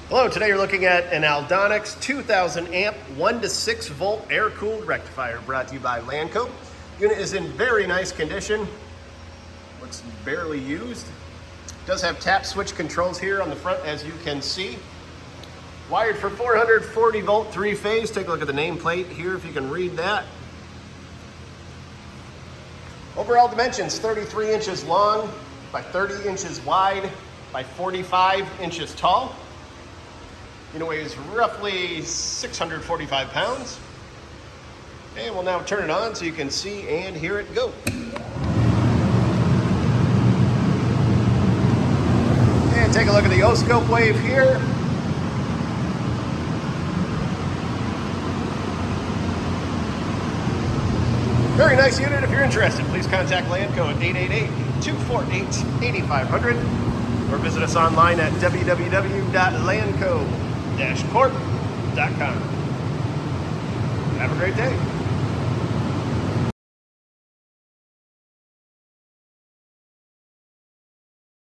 Hello, today you're looking at an Aldonex 2000 amp 1 to 6 volt air-cooled rectifier brought to you by Lanco. Unit is in very nice condition. Looks barely used. Does have tap switch controls here on the front, as you can see. Wired for 440 volt 3-phase. Take a look at the nameplate here if you can read that. Overall dimensions 33 inches long by 30 inches wide by 45 inches tall. Unit weighs roughly 645 pounds. And we'll now turn it on so you can see and hear it go. And take a look at the O-scope wave here. Very nice unit. If you're interested, please contact Lanco at 888-248-8500 or visit us online at www.lanco-corp.com. Have a great day.